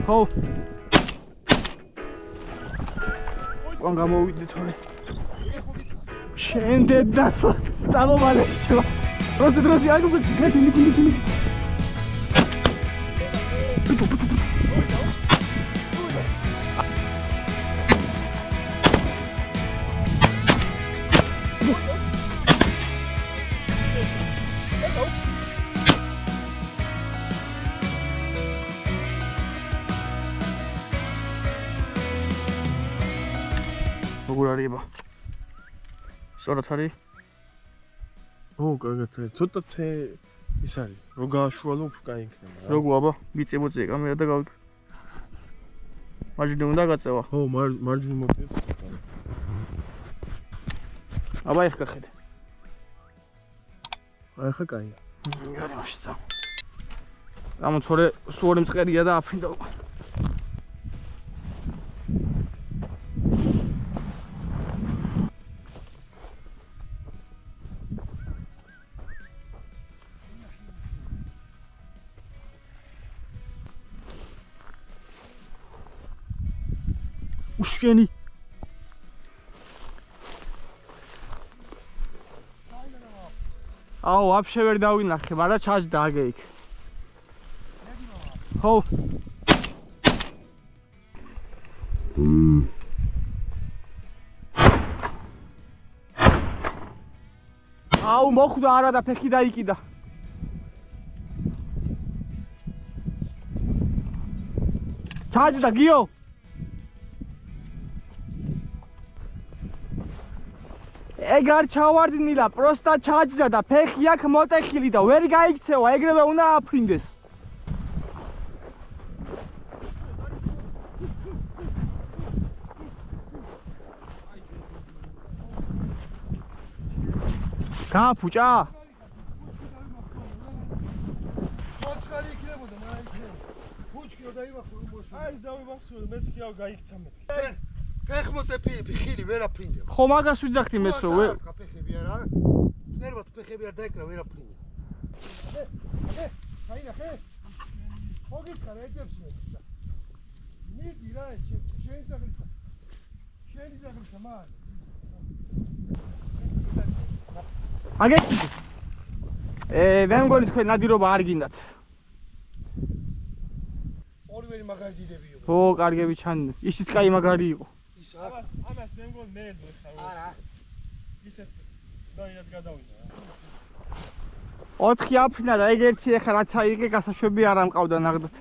ხო უკან გამოვიდე თორე შენ დედას წამომალე ჩო დროზე არ გუგე მიდი როგორ არისება? სწორად არის? ო, კარგად. ცოტათე ის არის. რო გააშუალო, უფრო კაი იქნება. როგორ აბა? მიწებოწე კამერა და გავიქ. მარჯვნივ უნდა გაწევა? ო, მარჯვნივ მოვიდეთ. აბა ეხ გახედე. აი ხა კაია. გარემოში წა. გამოთორე სუორი მწყერია და აფრინდა. უშენი აუ ვაფშე ვერ დავინახე, მაგრამ ჩაჯდა აგე იქ. ხო. აუ მოხვდა არა და ფეხი დაიკიდა. ჩაჯდა გიო. ეგ არ ჩავარდნილა, პროსტა ჩაჯდა და ფეხი აქ მოტეხილი და ვერ გაიქცევა, ეგრევე უნდა აფრინდეს. გააფუჭა? მოწყალი იქნებოდა, მაგრამ იქნება. ფუჭკიო დაიმახსოვრე მოსული. აი დავიმახსოვრე, მეც კი გაიქცა მეთქი. ფეხმოწე ფიხილი ვერ აფრინდება. ხო მაგას ვიძახდი მეც რომ ვერ ფეხები არა. ნერვად ფეხები არ დაეკრა ვერ აფრინდება. აი ნახე. მოგიცხარე ეგებს მე. მიდი რა შენ ზაღლისა. შენ ზაღლისა მან. აგე მე მგონი თქვენ ნადირობა არ გინდათ. ორივე მაგარი დიდები იყო. ო კარგები ჩანდნენ. ისიც კაი მაგარი იყო. ამას მე მგონი მე ეხა. არა. ისეთ დაინად გადავიდა. 4 აფრინა და ეგ ერთი ეხა რაც აიღე გასაშვები არ ამყავდა ნაღდად.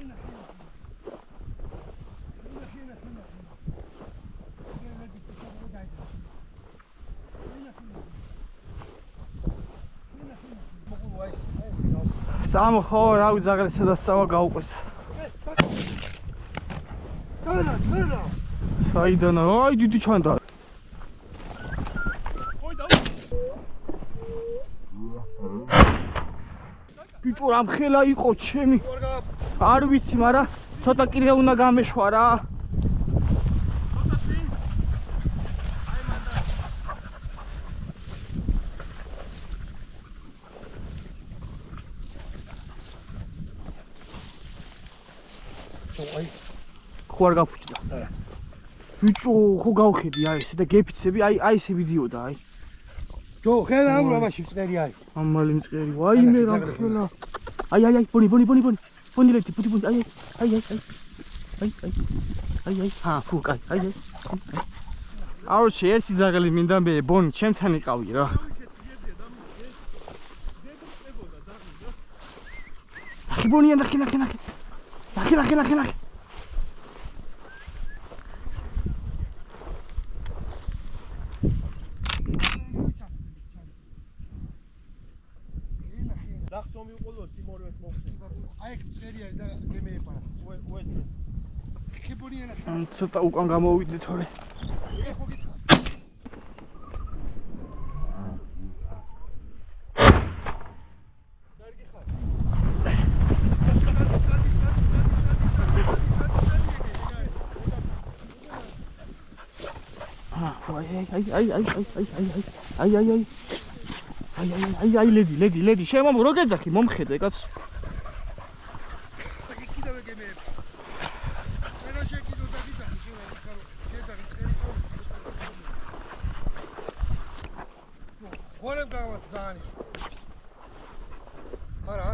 სამ ხო რა უძაღლე სადაც წავა გაუყვეს. განა. საიდან აი დიდი ჩანდა. ბიჭო რამხელა იყო ჩემი. არ ვიცი, მაგრამ ცოტა კიდე უნდა გამეშვა რა. ხო არ გაფუჭდა? არა. ბიჭო, ხო გავხედი აი ესე და გეფიცები, აი ესე ვიდიოდა, აი. ჯო, ხელა ამ რამაში მწყერი არის. ამალი მწყერი, აი მე რა ხელა. აი, ბონი. ბონი ლეთი, ბუნი, აი. ჰა, ფუ, აი. აუჩი, ერთი ზაღელი მინდა მე ბონი ჩემთან იყავი რა. ახი ბონია, ნახე. ნახე. დახსომი უყოლო თიმორვეს მოხდება. აი ეგ მწყერი არის და გემეეპარა. უეჭვე. ხიბონია ნახე. ცოტა უკან გამოვიდე თორე. აი ლედი შემომ რო გეძახი მომხედე კაც გამათ ძალიან ის. არა.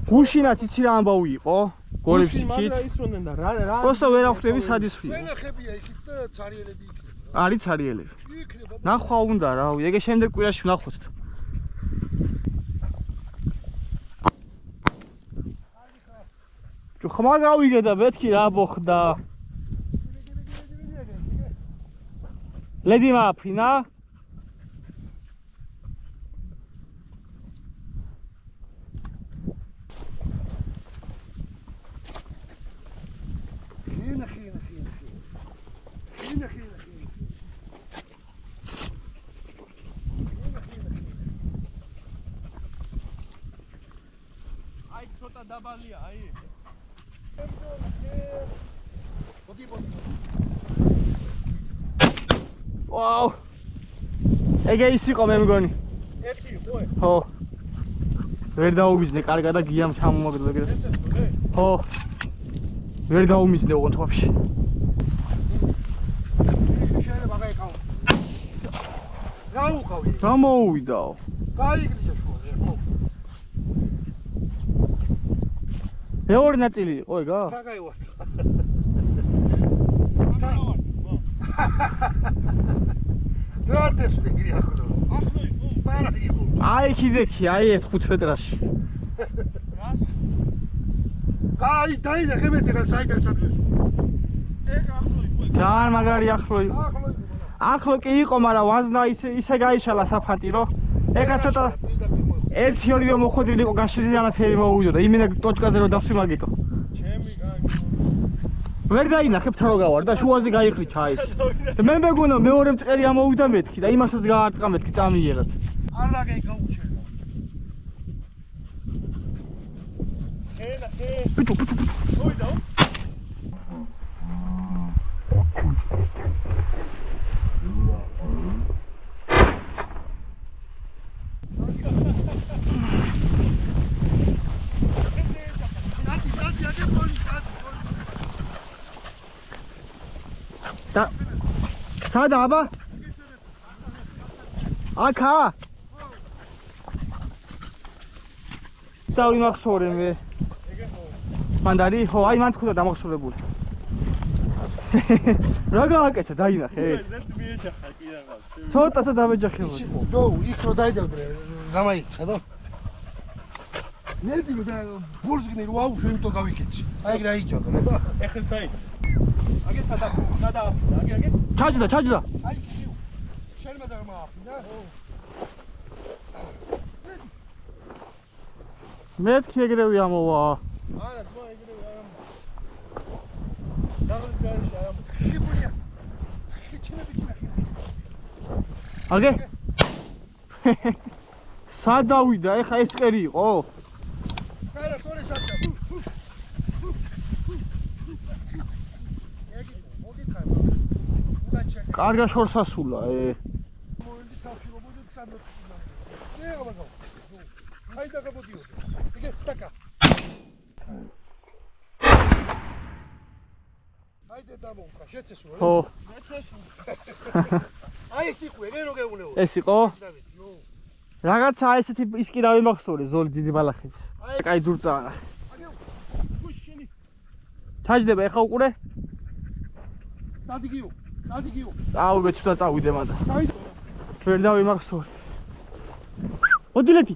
გუშინაც იცი რა ამბავი იყო? გოლებს იქით. მაგრამ ისროდნენ და რა. პროსტა ვერ ახვდები სად ისვია. ვენახებია იქით და цаრიელები იქნება. არის цаრიელები. იქნება. ნახვა უნდა რა, ეგე შემდეგ კვირაში ვნახოთ. ჯო ხმა გავიგე და მეთქი რა მოხდა. ლედი მაფინა? აი ცოტა დაბალია, აი. ვაუ. ეგე ის იყო მე მგონი. ერთი ხო? ხო. ვერ დაუმიზნე კარგად და გიამ ჩამომაგდო ეგრე. ხო. ვერ დაუმიზნე ოღონდ ვაფშე. შეიძლება გაიყავ. გაუყავი. გამოუვიდაო. გაიგრია შუაზე, ხო. მეორე ნაწილი იყო ეგა? თაგაივარ. რა დესვიგი ახლა? ახლა იყო. მარა იყო. აი კიდექი, აი ეს 5 მეტრაში. რას? აი დაინახე მე ცოტა საიდან სადღეს. ეგ ახლა იყო. ძალიან მაგარი ახლო იყო. ახლა იყო. ახლო კი იყო, მაგრამ ვაზნა ისე გაიშალა საფანტი რო. ეხა ცოტა 1-2 მოხვედრილი იყო გაშლილი ანაფერი მოუვიდო და იმენა ტოჩკაზე რო დავსვი მაგიტო. ჩემი კაი. ვერ დაინახებ თარო გავარ და შუაზე გაიხრი ჩაის. და მე მეგონა მეორე მწყერი ამოვიდა მეთქი და იმასაც გაარტყა მეთქი წამიერად. არა გაიქაუჩერდა. ენა, ბიჭო. მოიდაო. სადა აბა? აქა? დავიმახსოვრე მე. მანდარი? ხო, აი მან თქვა დამახსოვრებული. რა გააკეთა დაინახე? ზეთ მიეჯახა კი რაღაც. ცოტაცა დავეჯახებოდი. დო, იქ რო დაიდევდრე, გამაიქცა და. ნედი და ბურზგნი რო აუშვე იმიტომ გავიკეთე. აი ეგ რაიჯახა რა. ეხა საით. აგე სადა, აგე. ჩაჯდა. აი კიუ. შენმა დამააფრინდა. მეთქი ეგრევე ამოვა. არა, თქო ეგრევე არა. დაღლის გარეშე არა. ხიბურია. ხიჩინები ჩნახი. აგე? სად დავიდა? ეხა ეს წერი იყო? არა, თორე საჭა. კარგა შორსასულა, მოინდი თავში რომ მოდი სამოწი. ნე აბა. აი და გამოდიო. იგე ტაკა. აიდე დამოუკრა, შეცესო რა. ხო. აი ეს იყო, ეგ რო გეუნეო. ეს იყო? რაღაცა ესეთი ის კი დავიმახსოვრე ზოლი დიდი ბალახების. კაი ძურწაა. გუშინი. ჩაჯდება ეხა უყურე? დადიგიო. წავიდე ცუდა წავიდე მანდა. ვერ დავიმახსოვრე. მოდილეთი.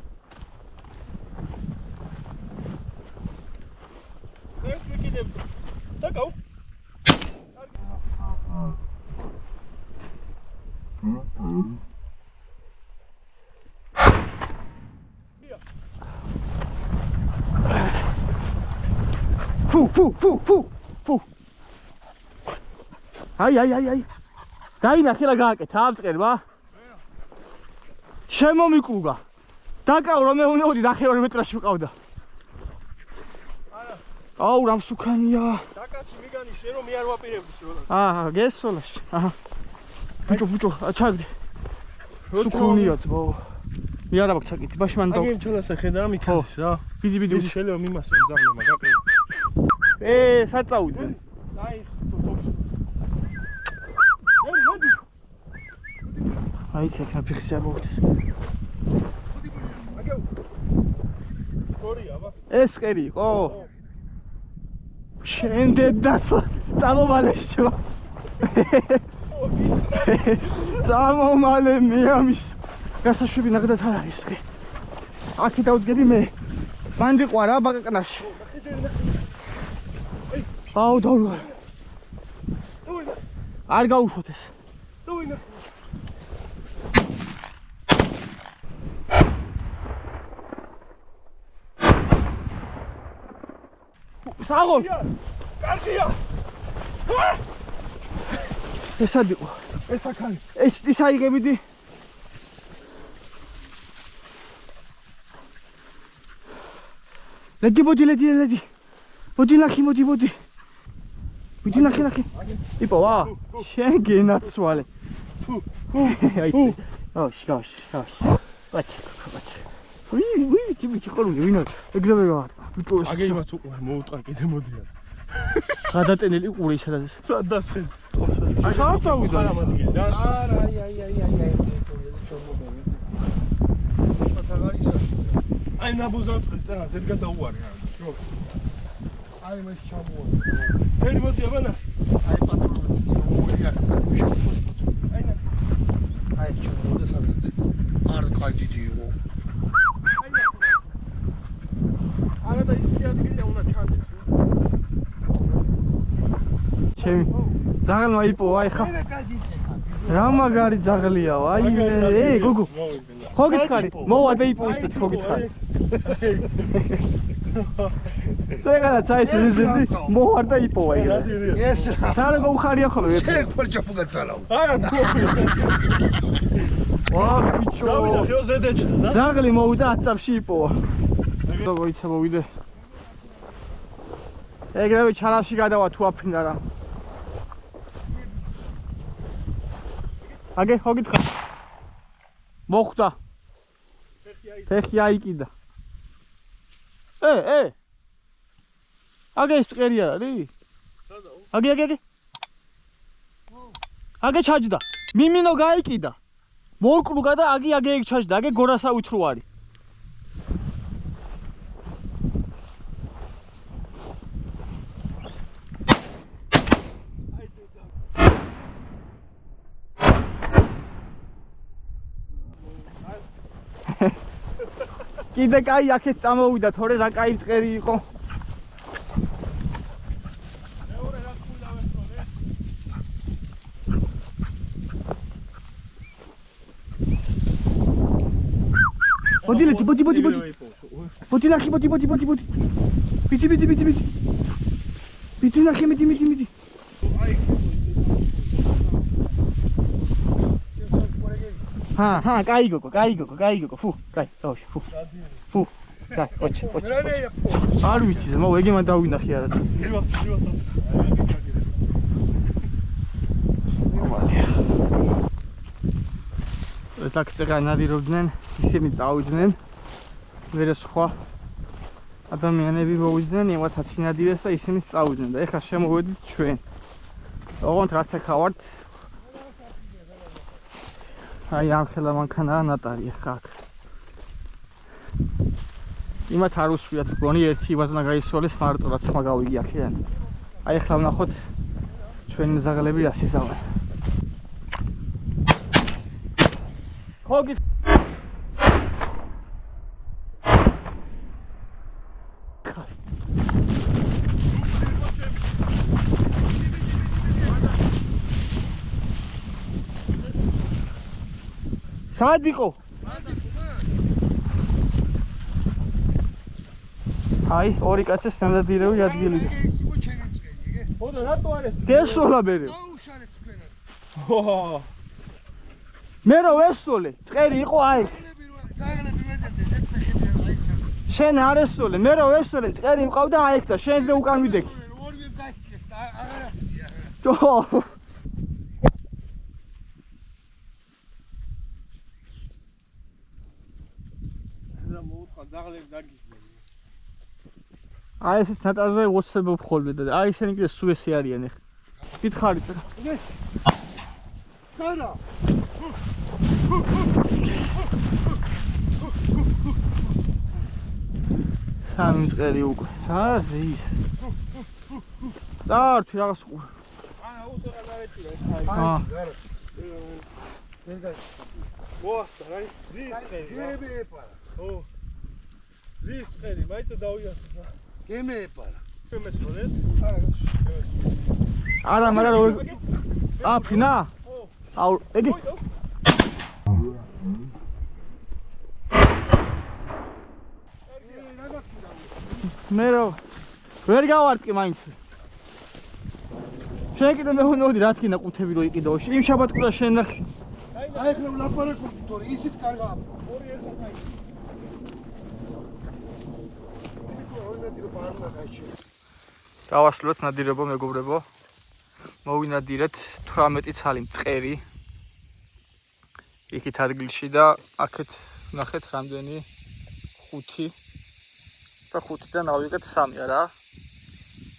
ეს ვიკიდებ. დაკავ. ფუ. აი. დაინახე რა გააკეთა ამწყერბა? შემომიკუგა. დაკავ რომ მე უნდა 2 მეტრაში ვიყავდა. არა. აუ რა მსუქანია. დაკაცი მიგანი შენ რომ მე არ ვაპირებდი როდესაც. აჰა, გესოლაში. აჰა. ბიჭო, ჩაგდე. სუქუნია ძმო. მე არა მაქვს საკითი, ბაში მან აგემ ჩალასა ხედა მიქასის რა. ბიდი. შეიძლება მიმასწრე ძაღლება გაკეთე. საწავიდე. აი, თოქს. აი, ცექნა ფიქსია მოვიდეს. ეს ყერი იყო? შენდე დასვა წამომალეშო წამომალე მე ამის გასაშვები ნაგდათ არ არის ხე აქი დავდგები მე მანდი ყვარა ბაკაკნაში აუ დავლა არ გაუშვოთ ეს საღოლ კარგია ეს ადიყო ეს აქ არის ეს აიღებიდი ლედი მოდი ნახი იპო ვა შენ გენაცვალე აი ოშ ვაჩი ვი ტიპი ყოლუნი ვინა ეგრევე ბიჭო აგე იმათ უყურე მოუტყარ კიდე მოდიან გადატენილი ყური სადაც სად დასხენ აი სადაც წავიდა არა აი აი ნაბუზავწყეს რა ზედგა დაუარი რა აი მე ჩამოვა ერი მოდი აბანა აი პატრონი აი ჩამოვა სადაც არ კაიდი იყო არა და ის ადგილია უნდა ჩანდეს ჩემი ზაღელმა იპო აი ხა მე კაიდი რა მაგარი ზაღლია აი გოგო ხო გითხარი მოვა და იპო ისეთ ხო გითხარი ზეგანა წაის ზიზები მოვა და იპო აი ეს რა რა გოხარია ხოლმე შენ ხოლჭაფუ გაცალავ არა ვა ბიჭო დავიდა ხეო ზედეჭდა და ზაღლი მოვიდა 10 წამში იპოვა და მოიცა მოვიდე ეგრევე ჩანაში გადავა თუ აფრინდა რა აგე ხო გითხარ მოხვდა ფეხი აიკიდა აგე ის წერი არის აგე ჩაჯდა მიმინო გაიკიდა მოკრუგა და აგე ეგ ჩაჯდა აგე გორასავით რო არის კიდე კაი აქეთ წამოვიდა თორე რა კაი წერი იყო მეორე რა ხულავეთო მოდი ნახი ბიდი ნახი მიდი ჰა კაი გოგო ფუ კაი დავში ფუ კაი ოჩ არ ვიცი მო ეგ იმან დავინახი არა так წეგანადირობდნენ ისინი წავიდნენ ვერა სხვა ადამიანები მოვიდნენ იმათ აცინადირეს და ისინი წავიდნენ და ეხლა შემოვედით ჩვენ ოღონდ რაც ეხავართ აი ამ ხელა მანქანაა ნატარი ახლა აქ იმათ არ უსვიათ გონი ერთი ვაზნა გაისვალეს მარტო რაც მაგავიგი აქედან აი ახლა ვნახოთ ჩვენი ზაღლები რა სიზავენ ხოგი სად იყო? აი, ორი კაცის ნამდვილივი ადგილია. ხოდა რატო არის? გესვლა ბერე. აუშარეთ თქვენად მე რო ვესვოლე, წერი იყო აი. ზაღლები მეძებდნენ ეს ფეხები აი შენ არ ესვოლე, მე რო ვესვოლე, წერი მყავდა აი და შენზე უკან ვიდექი. ორივე გაიჭირეთ და აღარ ახსია. ჯო. ზაღლები დაგიჟდნენ. აი ეს ნატარზე ვოცებობ ხოლმე და აი ისინი კიდე სუესი არიან ეხლა. გითხარით რა. არა. სამი მწყერი უკვე. რა ზის. დართვი რაღაც ყურ. ანა უთორა დაეჭირა ეს აა. მოასწა რა ზის წერი გემე ეპარა. ო ზის წერი მაინც დავიახლა გემე ეპარა. შემეცოლეთ არა, მაგრამ როგორ აა ფინა? აუ, ეგი. მე ვერ გავარტყი მაინც. შენ კიდე მეუბნები რა თქინა ყუთები რო იყიდო. იმ შაბათკურა შენ ნახე. აი ახლა ვლაპარაკობთ თორე ისიც კარგა. ორი ერთად აი გავასრულოთ ნადირობო მეგობრებო. მოვინადირეთ 18 ცალი მწყერი. იქით ადგილში და აქეთ ნახეთ რამდენი 5 და 5-დან ავიღეთ 3 არა.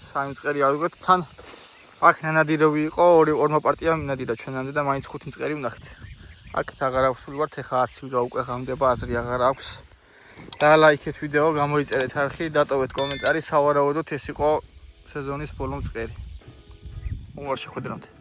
3 მწყერი ავიღეთ თან. აქ ნადირობი იყო, ორმა პარტიამ ნადირა ჩვენამდე და მაინც 5 მწყერი ვნახეთ. აქეთ აღარ ავსული ვართ, ეხა 100 და უკვე ღამდება, აზრი აღარ აქვს. დალაიქეთ ვიდეო, გამოიწერეთ არხი, დატოვეთ კომენტარი, სავარაუდოდ ეს იყო სეზონის ბოლო მწყერი. უმარ შეხვედრამდე.